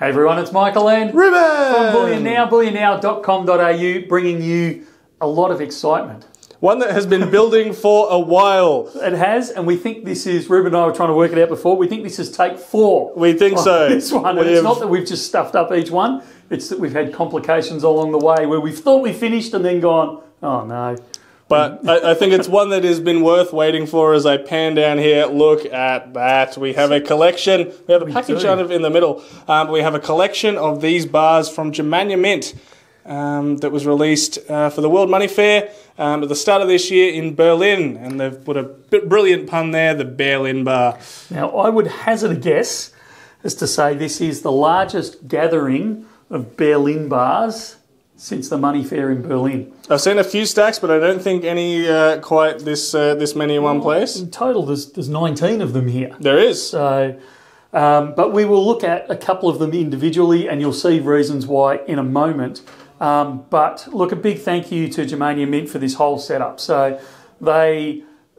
Hey everyone, it's Michael and Ruben from Bullion Now, bullionnow.com.au, bringing you a lot of excitement. One that has been building for a while. It has, and we think this is, Ruben and I were trying to work it out before, we think this is take 4. We think so. This one, and it's not that we've just stuffed up each one, it's that we've had complications along the way where we've thought we finished and then gone, oh no. But I think it's one that has been worth waiting for. As I pan down here, look at that. We have a collection. We have a package kind of in the middle. We have a collection of these bars from Germania Mint that was released for the World Money Fair at the start of this year in Berlin. And they've put a brilliant pun there, the Berlin bar. Now, I would hazard a guess as to say this is the largest gathering of Berlin bars since the Money Fair in Berlin. I've seen a few stacks, but I don't think any quite this many in one place. In total, there's 19 of them here. There is. So, but we will look at a couple of them individually, and you'll see reasons why in a moment. But look, a big thank you to Germania Mint for this whole setup. So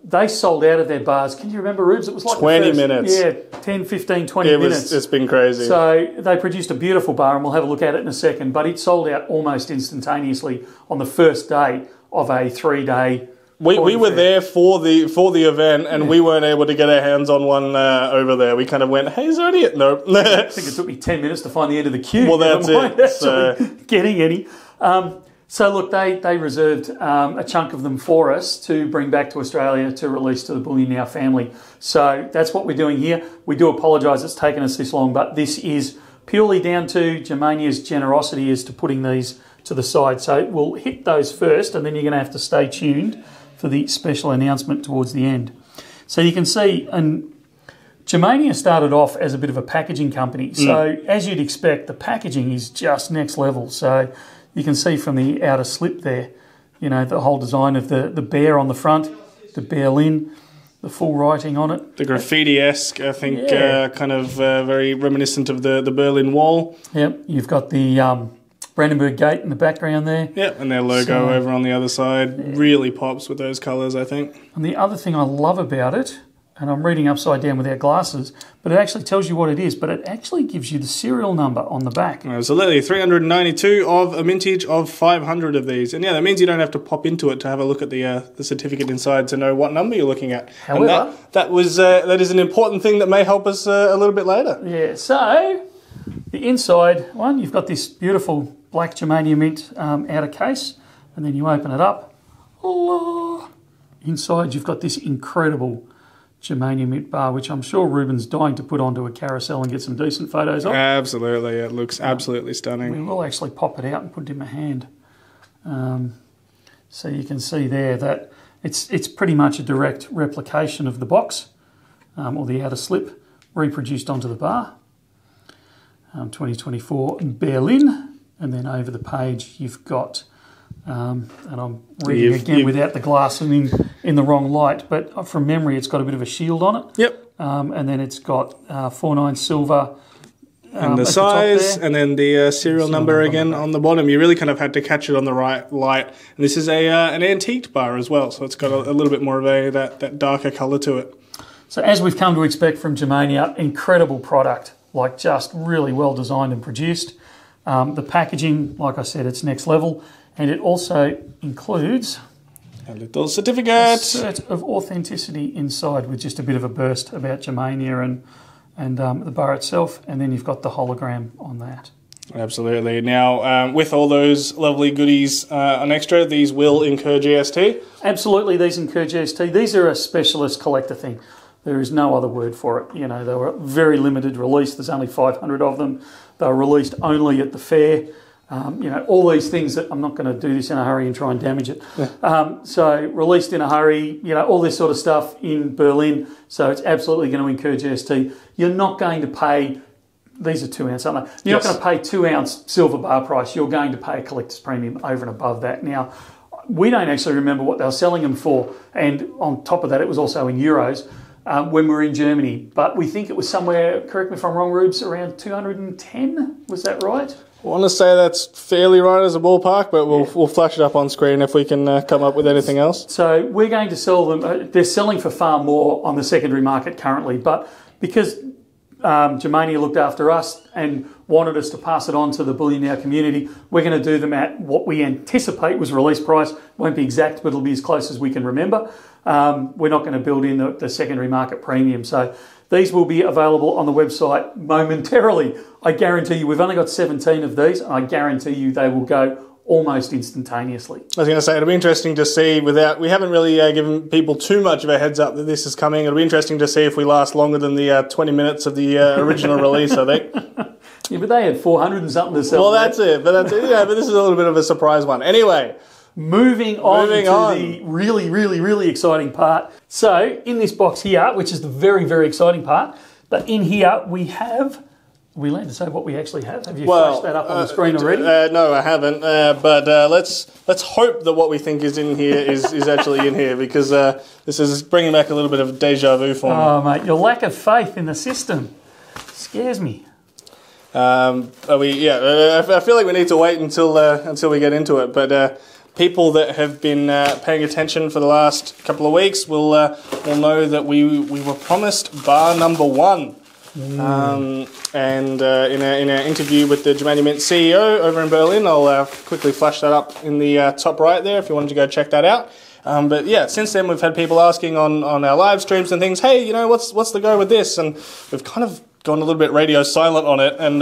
they sold out of their bars. Can you remember, Rubes? It was like 20 minutes. Yeah, 10, 15, 20 minutes. It's been crazy. So they produced a beautiful bar, and we'll have a look at it in a second, but it sold out almost instantaneously on the first day of a 3-day. We were there for the event, and we weren't able to get our hands on one over there. We kind of went, hey, is there any? Nope. I think it took me 10 minutes to find the end of the queue. Well, that's it. Getting any. So look, they reserved a chunk of them for us to bring back to Australia to release to the Bullion Now family. So that's what we're doing here. We do apologise it's taken us this long, but this is purely down to Germania's generosity as to putting these to the side. So we'll hit those first, and then you're going to have to stay tuned for the special announcement towards the end. So you can see, and Germania started off as a bit of a packaging company. So as you'd expect, the packaging is just next level. So you can see from the outer slip there, you know, the whole design of the bear on the front, the Berlin, the full writing on it. The graffiti-esque, I think, kind of very reminiscent of the Berlin Wall. Yep, you've got the Brandenburg Gate in the background there. Yep, and their logo over on the other side. Really pops with those colours, I think. And the other thing I love about it, and I'm reading upside down without glasses, but it actually tells you what it is, but it actually gives you the serial number on the back. Absolutely, 392 of a mintage of 500 of these. And yeah, that means you don't have to pop into it to have a look at the certificate inside to know what number you're looking at. However, and that is an important thing that may help us a little bit later. Yeah, so the inside one, you've got this beautiful black Germania Mint outer case, and then you open it up. Allah. Inside you've got this incredible Germania Mint bar, which I'm sure Ruben's dying to put onto a carousel and get some decent photos of. Absolutely, it looks absolutely stunning. We will actually pop it out and put it in my hand. So you can see there that it's pretty much a direct replication of the box, or the outer slip, reproduced onto the bar. 2024 Berlin, and then over the page you've got, and I'm reading again without the glass and in the wrong light, but from memory it's got a bit of a shield on it. Yep. And then it's got 49 silver. And the size, and then the serial number again on the bottom. You really kind of had to catch it on the right light. And this is an antiqued bar as well, so it's got a little bit more of that darker colour to it. So as we've come to expect from Germania, incredible product, like just really well designed and produced. The packaging, like I said, it's next level. And it also includes a little certificate, a cert of authenticity inside with just a bit of a burst about Germania and the bar itself. And then you've got the hologram on that. Absolutely. Now, with all those lovely goodies on extra, these will incur GST? Absolutely, these incur GST. These are a specialist collector thing. There is no other word for it. You know, they were very limited release. There's only 500 of them. They were released only at the fair. You know, all these things that I'm not going to do this in a hurry and try and damage it. So released in a hurry, you know, all this sort of stuff in Berlin. So it's absolutely going to incur GST. You're not going to pay, these are 2 ounce, aren't they? You're not going to pay 2 ounce silver bar price. You're going to pay a collector's premium over and above that. Now, we don't actually remember what they were selling them for. And on top of that, it was also in euros when we were in Germany. But we think it was somewhere, correct me if I'm wrong, Rubes, around 210. Was that right? I want to say that's fairly right as a ballpark, but we'll flash it up on screen if we can come up with anything else. So we're going to sell them. They're selling for far more on the secondary market currently, but because Germania looked after us and wanted us to pass it on to the Bullion Now community. We're going to do them at what we anticipate was release price. Won't be exact, but it'll be as close as we can remember. We're not going to build in the secondary market premium. So these will be available on the website momentarily. I guarantee you, we've only got 17 of these, and I guarantee you they will go almost instantaneously. I was going to say, it'll be interesting to see we haven't really given people too much of a heads up that this is coming. It'll be interesting to see if we last longer than the 20 minutes of the original release, I think. Yeah, but they had 400 and something to sell. Well, that's it. But this is a little bit of a surprise one. Anyway, moving on to the really, really, really exciting part. So in this box here, which is the very, very exciting part, but in here we have... Are we allowed to say what we actually have? Have you flashed that up on the screen already? No, I haven't. But let's hope that what we think is in here is actually in here, because this is bringing back a little bit of deja vu for me. Oh, mate, your lack of faith in the system scares me. I feel like we need to wait until we get into it. But people that have been paying attention for the last couple of weeks will know that we were promised bar number 1. And in our interview with the Germania Mint CEO over in Berlin, I'll quickly flash that up in the top right there if you wanted to go check that out. But yeah, since then we've had people asking on our live streams and things, hey, you know, what's the go with this? And we've kind of gone a little bit radio silent on it, and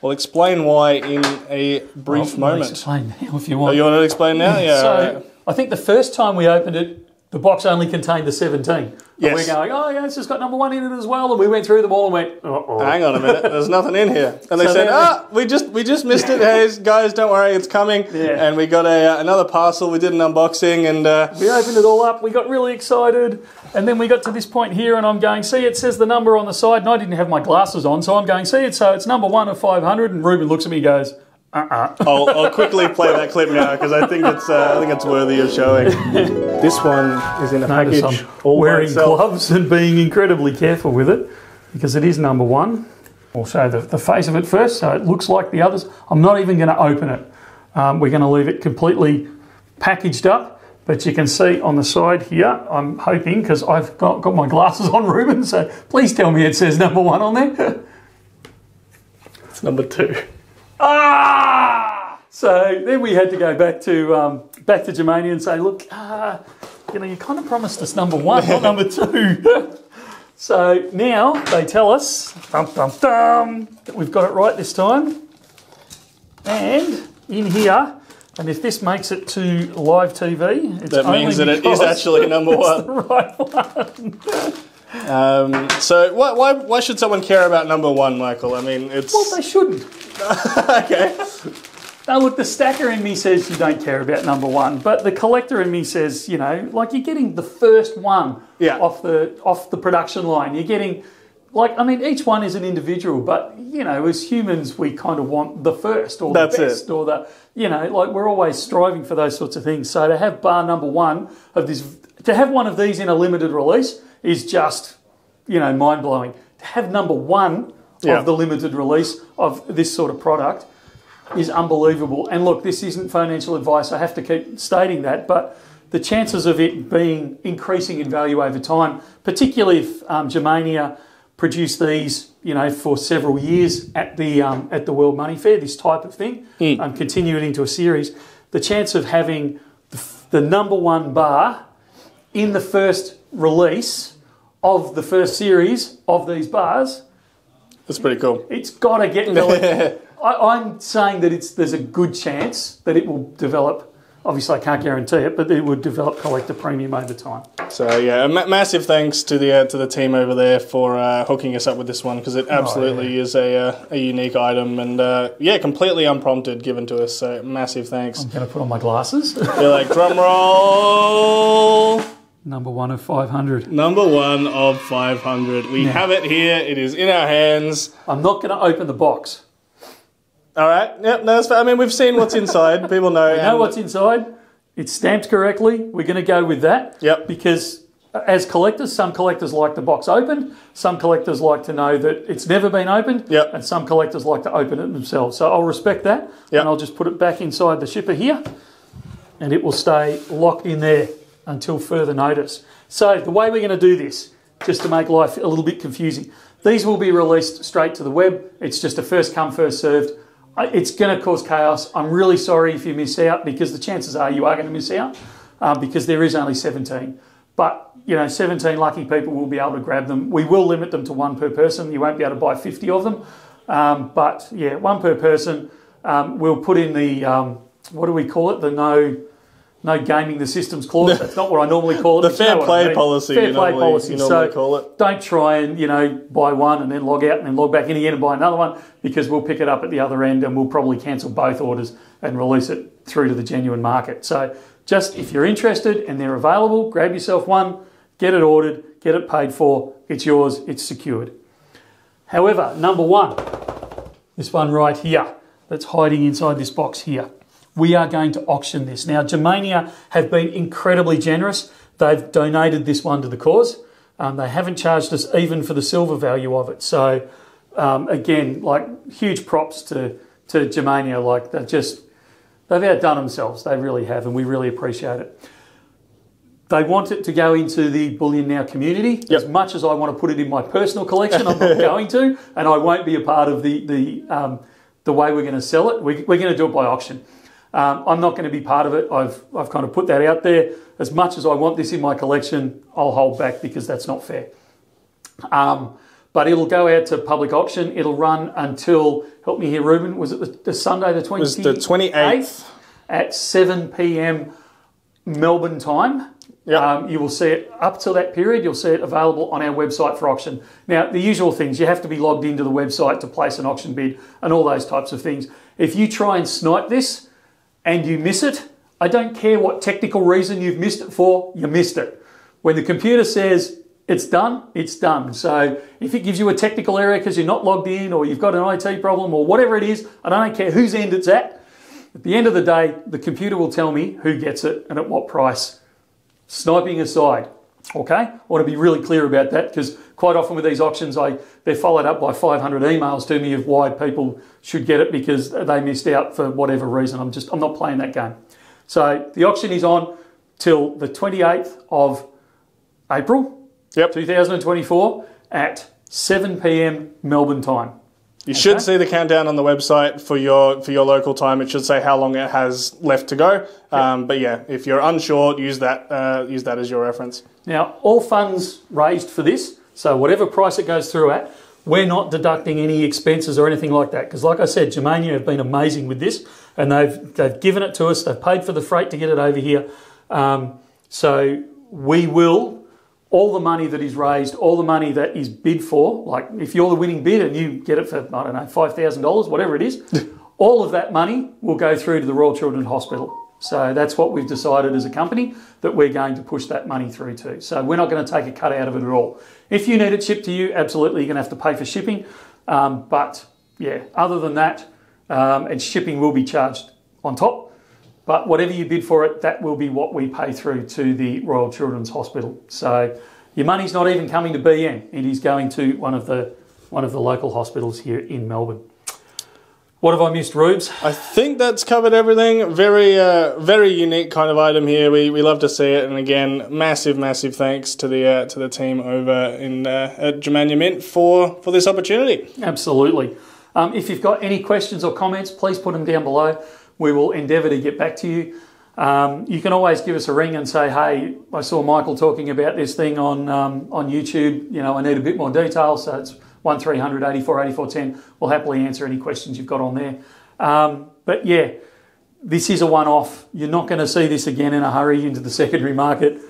we'll explain why in a brief moment. Explain now if you want. Oh, you want to explain now? Yeah. So right. I think the first time we opened it, the box only contained the 17. Yes. And we're going, oh yeah, it's just got number 1 in it as well. And we went through them all and went, uh-oh. Hang on a minute, there's nothing in here. And they said, we just missed it. Hey, guys, don't worry, it's coming. Yeah. And we got another parcel. We did an unboxing, and we opened it all up. We got really excited. And then we got to this point here, and I'm going, see, it says the number on the side. And I didn't have my glasses on, so I'm going, see it. So it's number 1 of 500. And Ruben looks at me and goes, I'll quickly play that clip now, because I think it's worthy of showing. This one is in a package. I'm all wearing gloves and being incredibly careful with it, because it is number 1. We'll show the face of it first, so it looks like the others. I'm not even going to open it. We're going to leave it completely packaged up, but you can see on the side here, I'm hoping, because I've got my glasses on, Ruben, so please tell me it says number 1 on there. It's number 2. So then we had to go back to Germania and say, look, you kind of promised us number 1, not number 2. So now they tell us, that we've got it right this time. And in here, and if this makes it to live TV, it's that means that it is actually number 1. The right one. So why should someone care about number 1, Michael? I mean, it's... Well, they shouldn't. Okay. Now, look, the stacker in me says you don't care about number 1, but the collector in me says, you know, like you're getting the first one off the production line. You're getting, like, I mean, each one is an individual, but, you know, as humans, we kind of want the first or the best or the, you know, like we're always striving for those sorts of things. So to have bar number 1 of this, to have one of these in a limited release is just, you know, mind-blowing. To have number 1 of the limited release of this sort of product is unbelievable. And look, this isn't financial advice. I have to keep stating that, but the chances of it being increasing in value over time, particularly if Germania produced these, you know, for several years at the World Money Fair, this type of thing, continue it into a series, the chance of having the number 1 bar in the first release of the first series of these bars, that's pretty cool. It's got to get going. I'm saying that there's a good chance that it will develop. Obviously, I can't guarantee it, but it would develop collector premium over time. So yeah, a massive thanks to the team over there for hooking us up with this one, because it absolutely is a unique item, and completely unprompted, given to us. So massive thanks. I'm going to put on my glasses. You're like, drum roll. Number 1 of 500. Number 1 of 500. We have it here. It is in our hands. I'm not going to open the box. All right. Yep. No, that's fair. I mean, we've seen what's inside. People know. We know what's inside. It's stamped correctly. We're going to go with that. Yep. Because as collectors, some collectors like the box opened. Some collectors like to know that it's never been opened. Yep. And some collectors like to open it themselves. So I'll respect that. Yep. And I'll just put it back inside the shipper here. And it will stay locked in there until further notice. So the way we're going to do this, just to make life a little bit confusing, these will be released straight to the web. It's just a first come, first served. It's going to cause chaos. I'm really sorry if you miss out, because the chances are you are going to miss out, because there is only 17. But, 17 lucky people will be able to grab them. We will limit them to one per person. You won't be able to buy 50 of them. But, yeah, one per person. We'll put in the, what do we call it? The no gaming the systems clause. That's not what I normally call it. The fair play policy. Fair play policy. You normally call it. Don't try and, buy one and then log out and then log back in again and buy another one, because we'll pick it up at the other end and we'll probably cancel both orders and release it through to the genuine market. So just if you're interested and they're available, grab yourself one, get it ordered, get it paid for. It's yours. It's secured. However, number one, this one right here that's hiding inside this box here. We are going to auction this. Now, Germania have been incredibly generous. They've donated this one to the cause. They haven't charged us even for the silver value of it. So, again, huge props to Germania. They've outdone themselves. They really have, and we really appreciate it. They want it to go into the Bullion Now community. Yep. As much as I want to put it in my personal collection, I'm not going to, and I won't be a part of the way we're going to sell it. We're going to do it by auction. I'm not going to be part of it. I've kind of put that out there. As much as I want this in my collection, I'll hold back, because that's not fair. But it'll go out to public auction. It'll run until, help me here, Ruben, was it the Sunday the 28th? It was the 28th. At 7 p.m. Melbourne time. Yep. You will see it up till that period. You'll see it available on our website for auction. Now, the usual things, you have to be logged into the website to place an auction bid and all those types of things. If you try and snipe this, and you miss it, I don't care what technical reason you've missed it for, you missed it. When the computer says it's done, it's done. So if it gives you a technical error because you're not logged in, or you've got an IT problem, or whatever it is, I don't care whose end it's at. At the end of the day, the computer will tell me who gets it and at what price. Sniping aside, okay? I want to be really clear about that, because quite often with these auctions, they're followed up by 500 emails to me of why people should get it because they missed out for whatever reason. I'm not playing that game. So the auction is on till the 28th of April, 2024 at 7 p.m. Melbourne time. You should see the countdown on the website for your local time. It should say how long it has left to go. But yeah, if you're unsure, use that as your reference. Now, all funds raised for this, so whatever price it goes through at, we're not deducting any expenses or anything like that. Because like I said, Germania have been amazing with this, and they've given it to us. They've paid for the freight to get it over here. So we will, all the money that is raised, all the money that is bid for, like if you're the winning bid and you get it for, I don't know, $5,000, whatever it is, all of that money will go through to the Royal Children's Hospital. So that's what we've decided as a company, that we're going to push that money through to. So we're not going to take a cut out of it at all. If you need it shipped to you, absolutely, you're going to have to pay for shipping. But yeah, other than that, and shipping will be charged on top. But whatever you bid for it, that will be what we pay through to the Royal Children's Hospital. So your money's not even coming to BN. It is going to one of the local hospitals here in Melbourne. What have I missed, Rubes? I think that's covered everything. Very unique kind of item here. We love to see it. And again, massive thanks to the team over at Germania Mint for this opportunity. Absolutely. If you've got any questions or comments, please put them down below. We will endeavour to get back to you. You can always give us a ring and say, hey, I saw Michael talking about this thing on YouTube. I need a bit more detail. So it's 1300 84 84 10. We'll happily answer any questions you've got on there. But yeah, this is a one-off. You're not going to see this again in a hurry into the secondary market.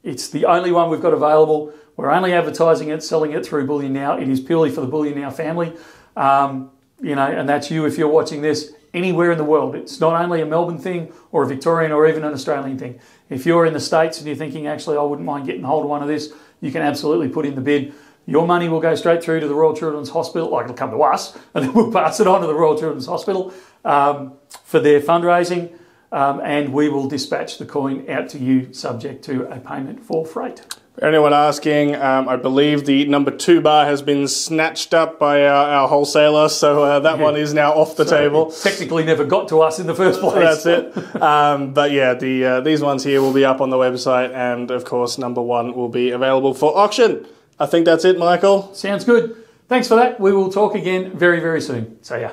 It's the only one we've got available. We're only advertising it, selling it through Bullion Now. It is purely for the Bullion Now family. And that's you if you're watching this anywhere in the world. It's not only a Melbourne thing or a Victorian or even an Australian thing. If you're in the States and you're thinking, actually, I wouldn't mind getting hold of one of this, you can absolutely put in the bid. Your money will go straight through to the Royal Children's Hospital, like it'll come to us, and then we'll pass it on to the Royal Children's Hospital for their fundraising, and we will dispatch the coin out to you subject to a payment for freight. For anyone asking, I believe the number 2 bar has been snatched up by our wholesaler, so that one is now off the table. Technically never got to us in the first place. That's it. But yeah, these ones here will be up on the website, and of course number 1 will be available for auction. I think that's it, Michael. Sounds good. Thanks for that. We will talk again very, very soon. See ya.